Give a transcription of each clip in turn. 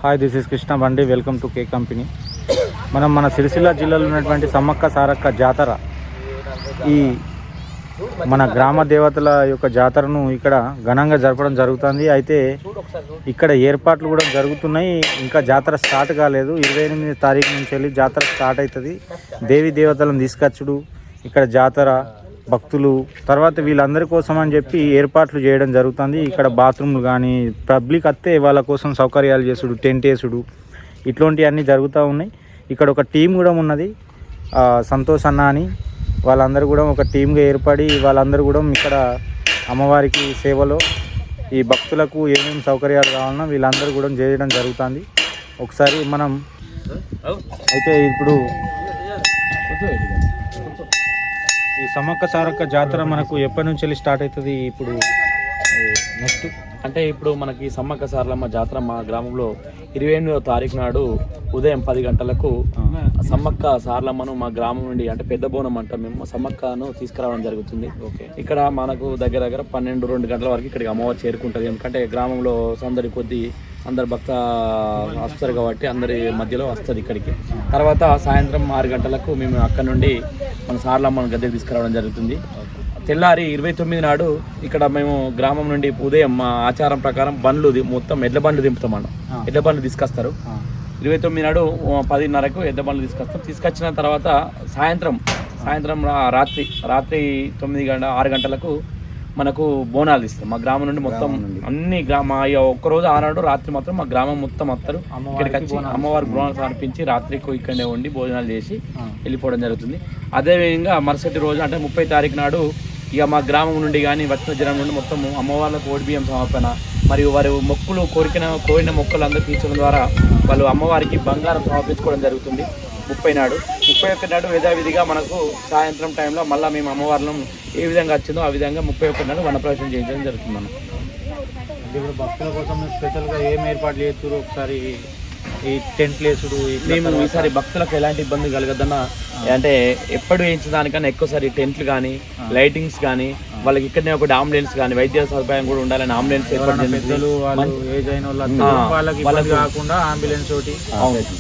Hi, this is Krishna బండి. Welcome to K company. మన సిరిసిల్ల జిల్లాలో ఉన్నటువంటి సమ్మక్క సారక్క జాతర, ఈ మన గ్రామ దేవతల యొక్క జాతరను ఇక్కడ ఘనంగా జరపడం జరుగుతుంది. అయితే ఇక్కడ ఏర్పాట్లు కూడా జరుగుతున్నాయి. ఇంకా జాతర స్టార్ట్ కాలేదు. 28 తారీఖు నుంచి వెళ్ళి జాతర స్టార్ట్ అవుతుంది. దేవి దేవతలను తీసుకొచ్చుడు, ఇక్కడ జాతర, భక్తులు, తర్వాత వీళ్ళందరి కోసం అని చెప్పి ఏర్పాట్లు చేయడం జరుగుతుంది. ఇక్కడ బాత్రూమ్లు కానీ పబ్లిక్ వస్తే వాళ్ళ కోసం సౌకర్యాలు చేసుడు, టెంట్ వేసుడు, ఇట్లాంటివన్నీ జరుగుతూ ఉన్నాయి. ఇక్కడ ఒక టీం కూడా ఉన్నది, సంతోష్ అన్న అని. వాళ్ళందరూ కూడా ఒక టీంగా ఏర్పడి వాళ్ళందరూ కూడా ఇక్కడ అమ్మవారికి సేవలో ఈ భక్తులకు ఏమేమి సౌకర్యాలు కావాలన్నా వీళ్ళందరూ కూడా చేయడం జరుగుతుంది. ఒకసారి మనం అయితే ఇప్పుడు ఈ సమ్మక్క సారక్క జాతర మనకు ఎప్పటి నుంచి వెళ్ళి స్టార్ట్ అవుతుంది? ఇప్పుడు నెక్స్ట్ అంటే ఇప్పుడు మనకి సమ్మక్క సారలమ్మ జాతర మా గ్రామంలో 28వ తారీఖు నాడు ఉదయం 10 గంటలకు సమ్మక్క సారలమ్మను మా గ్రామం నుండి, అంటే పెద్ద బోనం అంటాం మేము, సమ్మక్కను తీసుకురావడం జరుగుతుంది. ఇక్కడ మనకు దగ్గర 12-2 గంటల వరకు ఇక్కడికి అమ్మవారు చేరుకుంటుంది. ఎందుకంటే గ్రామంలో సందడి కొద్దీ అందరు భక్త వస్తారు కాబట్టి అందరి మధ్యలో వస్తుంది ఇక్కడికి. తర్వాత సాయంత్రం 6 గంటలకు మేము అక్కడ నుండి మన సారలమ్మను గద్దెకి తీసుకురావడం జరుగుతుంది. తెల్లారి 29 నాడు ఇక్కడ మేము గ్రామం నుండి ఉదయం మా ఆచారం ప్రకారం బండ్లు మొత్తం ఎడ్ల బండ్లు దింపుతామన్నాం. ఎడ్ల బండ్లు తీసుకొస్తారు. 29 నాడు 10:30కు ఎడ్ల బండ్లు తీసుకొస్తాం. తీసుకొచ్చిన తర్వాత సాయంత్రం రాత్రి 6 గంటలకు మనకు బోనాలు ఇస్తాం. మా గ్రామం నుండి మొత్తం అన్ని ఒక్కరోజు ఆనాడు రాత్రి మాత్రం మా గ్రామం మొత్తం వస్తారు. ఇక్కడికి వచ్చి అమ్మవారి బోనాలు సమర్పించి రాత్రికి ఇక్కడనే ఉండి భోజనాలు చేసి వెళ్ళిపోవడం జరుగుతుంది. అదేవిధంగా మరుసటి రోజు అంటే 30 తారీఖు నాడు ఇక మా గ్రామం నుండి కానీ వచ్చిన జనం నుండి మొత్తం అమ్మవార్లకు ఓడిబియ్యం సమర్పణ మరియు వారి మొక్కులు కోరిన మొక్కలు అందరూ తీర్చడం ద్వారా వాళ్ళు అమ్మవారికి బంగారం సమర్పించుకోవడం జరుగుతుంది. 30 నాడు 31 నాడు యథావిధిగా మనకు సాయంత్రం టైంలో మళ్ళీ మేము అమ్మవార్లను ఏ విధంగా వచ్చిందో ఆ విధంగా 31 నాడు వనప్రవేశం చేయించడం జరుగుతుంది. ఇప్పుడు భక్తుల కోసం స్పెషల్గా ఏం ఏర్పాట్లు చేస్తారు? ఒకసారి ఈ టెంట్లు వేసుడు, మేము ఈసారి భక్తులకు ఎలాంటి ఇబ్బంది కలగదన్న, అంటే ఎప్పుడు వేయించిన దానికన్నా ఎక్కువసారి టెంట్లు కానీ లైటింగ్స్ కానీ వాళ్ళకి ఇక్కడనే ఒకటి అంబులెన్స్ కానీ వైద్య సదుపాయం కూడా ఉండాలని అంబులెన్స్ ఏర్పాటు కాకుండా అంబులెన్స్ ఒకటి,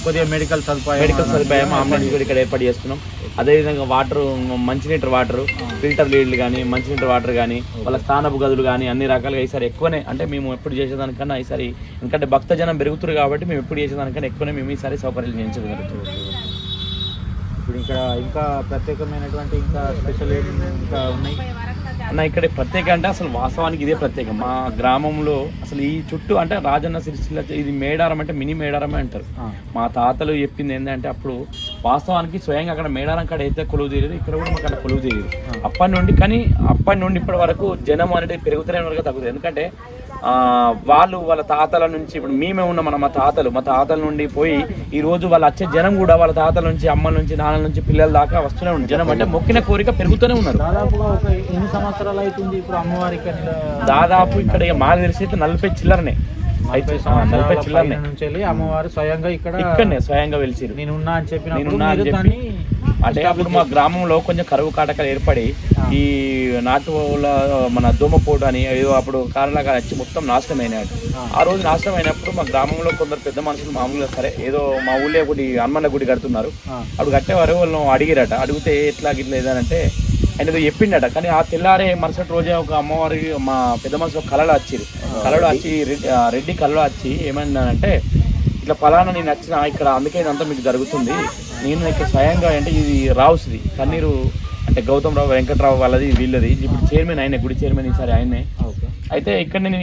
కొద్దిగా మెడికల్ సదుపాయం అంబులెన్స్ కూడా ఇక్కడ ఏర్పాటు చేస్తున్నాం. అదేవిధంగా వాటర్, మంచినీటి వాటర్, ఫిల్టర్ నీళ్ళు కానీ మంచినీటి వాటర్ కానీ వాళ్ళ స్థానపు గదులు కానీ అన్ని రకాలుగా ఈసారి ఎక్కువనే, అంటే మేము ఎప్పుడు చేసేదానికన్నా ఈసారి, ఎందుకంటే భక్తజనం పెరుగుతారు కాబట్టి మేము ఎప్పుడు చేసేదానికన్నా ఎక్కువనే మేము ఈసారి సౌకర్యాలు చేయించడం జరుగుతుంది. ఇప్పుడు ఇక్కడ ఇంకా ప్రత్యేకమైనటువంటి ఇంకా స్పెషల్ ఇంకా ఉన్నాయి అన్న. ఇక్కడ ప్రత్యేక అంటే అసలు వాస్తవానికి ఇదే ప్రత్యేకం. మా గ్రామంలో అసలు ఈ చుట్టూ అంటే రాజన్న సిరిసిల్ల ఇది మేడారం అంటే మినీ మేడారమే అంటారు. మా తాతలు చెప్పింది ఏంటంటే అప్పుడు వాస్తవానికి స్వయంగా అక్కడ మేడారం కాడ అయితే కొలువు తీయలేదు, ఇక్కడ కూడా మాకు అక్కడ కొలువు తీయలేదు అప్పటి నుండి ఇప్పటి వరకు జనం అనేది పెరుగుతూనే వరకు తగ్గుతుంది. ఎందుకంటే వాళ్ళ తాతల నుంచి ఇప్పుడు మేమే ఉన్నాం, మా తాతల నుండి పోయి ఈ రోజు వాళ్ళు వచ్చే జనం కూడా వాళ్ళ తాతల నుంచి, అమ్మల నుంచి, నాన్నల నుంచి పిల్లల దాకా వస్తూనే ఉన్నారు. జనం అంటే మొక్కిన కోరిక పెరుగుతూనే ఉన్నారు. ఎన్ని సంవత్సరాలు అవుతుంది ఇప్పుడు అమ్మవారికి? దాదాపు ఇక్కడ మాకు తెలిసి అయితే 40 చిల్లరనే అమ్మవారు స్వయంగా ఇక్కడనే స్వయంగా వెలిసిరు. నేనున్నా అని చెప్పి అంటే అప్పుడు మా గ్రామంలో కొంచెం కరువు కాటకాలు ఏర్పడి ఈ నాటుల మన దోమపోటు అని ఏదో అప్పుడు కారణంగా వచ్చి మొత్తం నాశనం అయినాడు. ఆ రోజు నాశనం అయినప్పుడు మా గ్రామంలో కొందరు పెద్ద మనుషులు మామూలుగా సరే ఏదో మా ఊళ్ళో ఒకటి హనుమన్న గుడి కడుతున్నారు, అప్పుడు కట్టేవారు వాళ్ళు అడిగిరట. అడిగితే ఎట్లా ఏదంటే ఆయన ఏదో చెప్పిండట. కానీ ఆ తెల్లారే మరుసటి రోజే ఒక అమ్మవారి మా పెద్ద మనుషులు కళలో వచ్చి రెడ్డి కళలో వచ్చి ఏమన్నానంటే ఇట్లా ఫలానా నేను వచ్చిన ఇక్కడ అందుకే ఇదంతా మీకు జరుగుతుంది, నేను ఇక్కడ స్వయంగా అంటే ఇది రావుసిది కన్నీరు అంటే గౌతమ్ రావు వెంకట్రావు వాళ్ళది వీళ్ళది, ఇప్పుడు చైర్మన్ ఆయనే, గుడి చైర్మన్ ఈసారి ఆయనే. అయితే ఇక్కడ నేను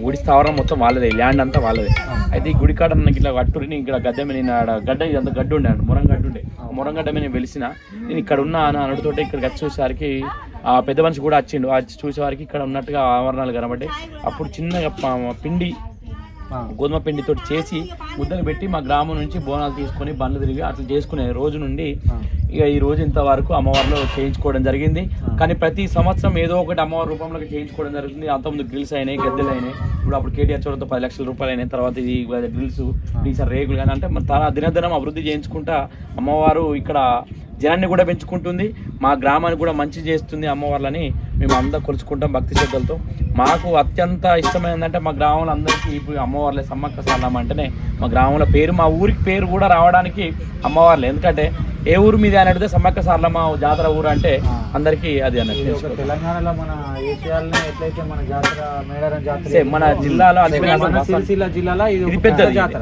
గుడి స్థావరం మొత్తం వాళ్ళదే, ల్యాండ్ అంతా వాళ్ళదే. అయితే ఈ గుడి కాడ నాకు ఇట్లా కట్టుని ఇక్కడ గడ్డ మీద గడ్డ ఇదంతా గడ్డు ఉండే, మురంగడ్డ మీద నేను వెలిసిన, నేను ఇక్కడ ఉన్నా అని అనడుతోటే ఇక్కడికి వచ్చి చూసేసరికి ఆ పెద్ద మనిషి కూడా వచ్చిండు. వచ్చి చూసేవారికి ఇక్కడ ఉన్నట్టుగా ఆవరణాలు కనబడ్డాయి. అప్పుడు చిన్నగా పిండి గోధుమ పిండితో చేసి ముద్దలు పెట్టి మా గ్రామం నుంచి బోనాలు తీసుకొని బండ్లు తిరిగి అట్లా చేసుకునే రోజు నుండి ఇక ఈ రోజు ఇంతవరకు అమ్మవారిలో చేయించుకోవడం జరిగింది. కానీ ప్రతి సంవత్సరం ఏదో ఒకటి అమ్మవారి రూపంలో చేయించుకోవడం జరుగుతుంది. అంతకుముందు గ్రిల్స్ అయినాయి, గద్దెలు అయినాయి, ఇప్పుడు కేటీఆర్ చోరతో 10 లక్షల రూపాయలు అయినాయి. తర్వాత ఇది గ్రిల్స్, డీసర్ రేగులు కానీ అంటే దినదినం అభివృద్ధి చేయించుకుంటా అమ్మవారు ఇక్కడ జనాన్ని కూడా పెంచుకుంటుంది, మా గ్రామానికి కూడా మంచి చేస్తుంది అమ్మవార్లని మేము అందరం కొలుచుకుంటాం భక్తి శ్రద్ధలతో. మాకు అత్యంత ఇష్టమైందంటే మా గ్రామంలో అందరికీ ఇప్పుడు అమ్మవార్లే. సమ్మక్క సారలమ్మ అంటేనే మా గ్రామంలో పేరు, మా ఊరికి పేరు కూడా రావడానికి అమ్మవార్లే. ఎందుకంటే ఏ ఊరు మీద అని అడిగితే సమ్మక్క సారలమ్మ జాతర ఊరు అంటే అందరికీ అది అన్నట్టు. తెలంగాణలో మన ఏషియాలోనే ఎట్లయితే మన జాతర మేడారం జాతర మన జిల్లాలో సిరిసిల్ల జిల్లాలో ఇది పెద్ద జాతర.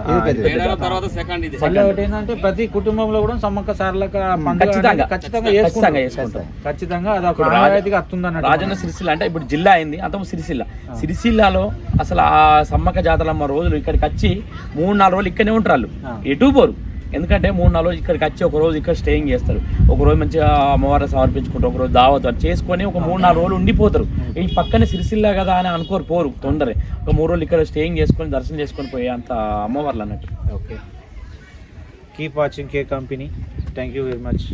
మళ్ళీ ఒకటి ఏంటంటే ప్రతి కుటుంబంలో కూడా సమ్మక్క సారలక్క పండుగ ఖచ్చితంగా చేసుకుంటాం. ఖచ్చితంగా అది ఒక ఆనవాయితీగా వస్తుందన్నట్టు. రాజన్న సిరిసిల్ల అంటే ఇప్పుడు జిల్లా అయింది, అంత సిరిసిల్లాలో అసలు ఆ సమ్మక్క జాతరలమ్మ రోజులు ఇక్కడికి వచ్చి 3-4 రోజులు ఇక్కడనే ఉంటారు, ఎటు పోరు. ఎందుకంటే 3-4 రోజులు ఇక్కడికి వచ్చి ఒక రోజు ఇక్కడ స్టేయింగ్ చేస్తారు, ఒక రోజు మంచిగా అమ్మవారిని సమర్పించుకుంటారు, ఒక రోజు దావత్ చేసుకొని ఒక 3-4 రోజులు ఉండిపోతారు. ఈ పక్కనే సిరిసిల్ల కదా అని అనుకోరు, పోరు తొందరే. ఒక 3 రోజులు ఇక్కడ స్టేయింగ్ చేసుకొని దర్శనం చేసుకొని పోయే అంత అమ్మవార్లు అన్నట్టు. Okay, keep watching K company. Thank you very much.